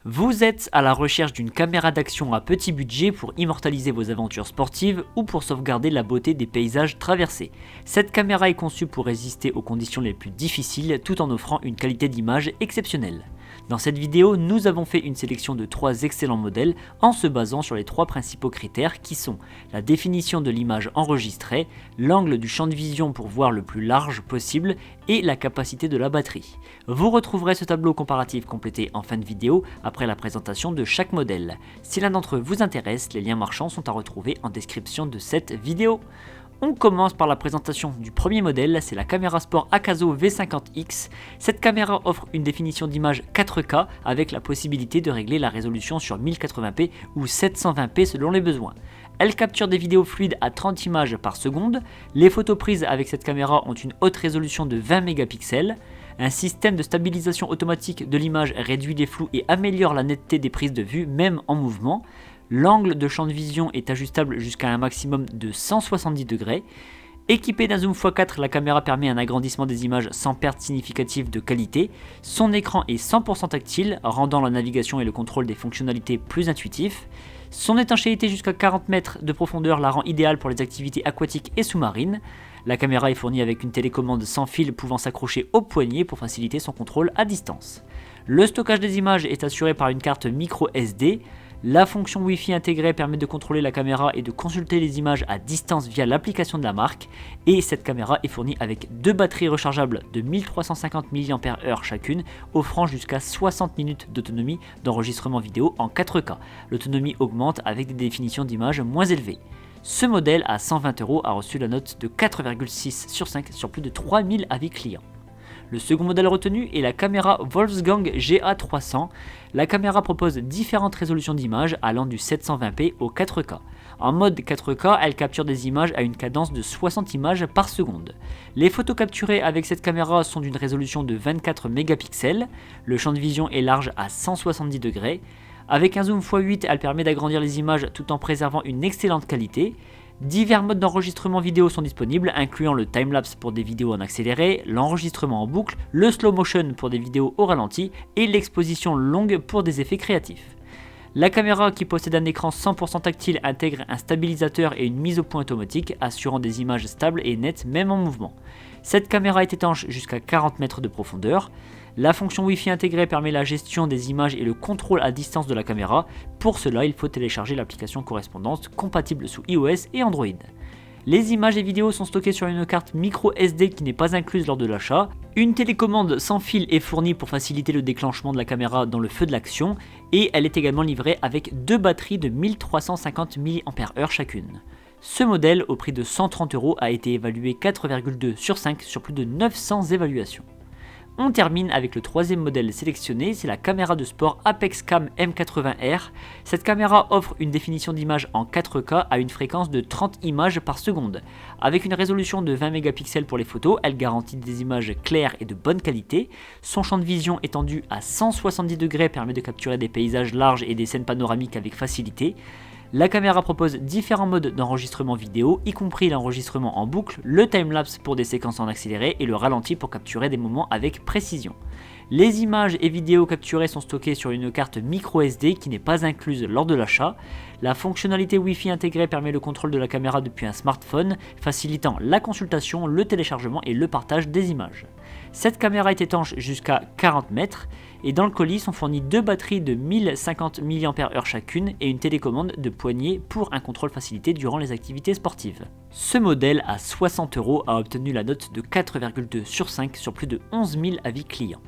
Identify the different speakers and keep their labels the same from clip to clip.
Speaker 1: Vous êtes à la recherche d'une caméra d'action à petit budget pour immortaliser vos aventures sportives ou pour sauvegarder la beauté des paysages traversés. Cette caméra est conçue pour résister aux conditions les plus difficiles tout en offrant une qualité d'image exceptionnelle. Dans cette vidéo, nous avons fait une sélection de 3 excellents modèles en se basant sur les 3 principaux critères qui sont la définition de l'image enregistrée, l'angle du champ de vision pour voir le plus large possible et la capacité de la batterie. Vous retrouverez ce tableau comparatif complété en fin de vidéo après la présentation de chaque modèle. Si l'un d'entre eux vous intéresse, les liens marchands sont à retrouver en description de cette vidéo. On commence par la présentation du premier modèle, c'est la caméra sport Akazo V50X. Cette caméra offre une définition d'image 4K avec la possibilité de régler la résolution sur 1080p ou 720p selon les besoins. Elle capture des vidéos fluides à 30 images par seconde. Les photos prises avec cette caméra ont une haute résolution de 20 mégapixels. Un système de stabilisation automatique de l'image réduit les flous et améliore la netteté des prises de vue même en mouvement. L'angle de champ de vision est ajustable jusqu'à un maximum de 170 degrés. Équipée d'un zoom x4, la caméra permet un agrandissement des images sans perte significative de qualité. Son écran est 100% tactile, rendant la navigation et le contrôle des fonctionnalités plus intuitifs. Son étanchéité jusqu'à 40 mètres de profondeur la rend idéale pour les activités aquatiques et sous-marines. La caméra est fournie avec une télécommande sans fil pouvant s'accrocher au poignet pour faciliter son contrôle à distance. Le stockage des images est assuré par une carte micro SD. La fonction Wi-Fi intégrée permet de contrôler la caméra et de consulter les images à distance via l'application de la marque. Et cette caméra est fournie avec 2 batteries rechargeables de 1350 mAh chacune, offrant jusqu'à 60 minutes d'autonomie d'enregistrement vidéo en 4K. L'autonomie augmente avec des définitions d'images moins élevées. Ce modèle à 120 € a reçu la note de 4,6 sur 5 sur plus de 3000 avis clients. Le second modèle retenu est la caméra Wolfsgang GA300. La caméra propose différentes résolutions d'images allant du 720p au 4K. En mode 4K, elle capture des images à une cadence de 60 images par seconde. Les photos capturées avec cette caméra sont d'une résolution de 24 mégapixels. Le champ de vision est large à 170 degrés. Avec un zoom x8, elle permet d'agrandir les images tout en préservant une excellente qualité. Divers modes d'enregistrement vidéo sont disponibles, incluant le timelapse pour des vidéos en accéléré, l'enregistrement en boucle, le slow motion pour des vidéos au ralenti et l'exposition longue pour des effets créatifs. La caméra, qui possède un écran 100% tactile, intègre un stabilisateur et une mise au point automatique, assurant des images stables et nettes même en mouvement. Cette caméra est étanche jusqu'à 40 mètres de profondeur. La fonction Wi-Fi intégrée permet la gestion des images et le contrôle à distance de la caméra. Pour cela, il faut télécharger l'application correspondante compatible sous iOS et Android. Les images et vidéos sont stockées sur une carte micro SD qui n'est pas incluse lors de l'achat. Une télécommande sans fil est fournie pour faciliter le déclenchement de la caméra dans le feu de l'action et elle est également livrée avec 2 batteries de 1350 mAh chacune. Ce modèle, au prix de 130 €, a été évalué 4,2 sur 5 sur plus de 900 évaluations. On termine avec le troisième modèle sélectionné, c'est la caméra de sport ApexCam M80R. Cette caméra offre une définition d'image en 4K à une fréquence de 30 images par seconde. Avec une résolution de 20 mégapixels pour les photos, elle garantit des images claires et de bonne qualité. Son champ de vision étendu à 170 degrés permet de capturer des paysages larges et des scènes panoramiques avec facilité. La caméra propose différents modes d'enregistrement vidéo, y compris l'enregistrement en boucle, le timelapse pour des séquences en accéléré et le ralenti pour capturer des moments avec précision. Les images et vidéos capturées sont stockées sur une carte micro SD qui n'est pas incluse lors de l'achat. La fonctionnalité Wi-Fi intégrée permet le contrôle de la caméra depuis un smartphone, facilitant la consultation, le téléchargement et le partage des images. Cette caméra est étanche jusqu'à 40 mètres et dans le colis sont fournies 2 batteries de 1050 mAh chacune et une télécommande de poignée pour un contrôle facilité durant les activités sportives. Ce modèle à 60 € a obtenu la note de 4,2 sur 5 sur plus de 11 000 avis clients.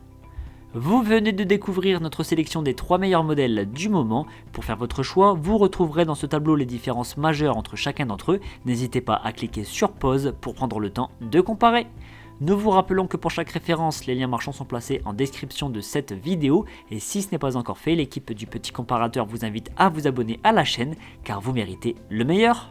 Speaker 1: Vous venez de découvrir notre sélection des 3 meilleurs modèles du moment. Pour faire votre choix, vous retrouverez dans ce tableau les différences majeures entre chacun d'entre eux. N'hésitez pas à cliquer sur pause pour prendre le temps de comparer. Nous vous rappelons que pour chaque référence, les liens marchands sont placés en description de cette vidéo et si ce n'est pas encore fait, l'équipe du petit comparateur vous invite à vous abonner à la chaîne car vous méritez le meilleur.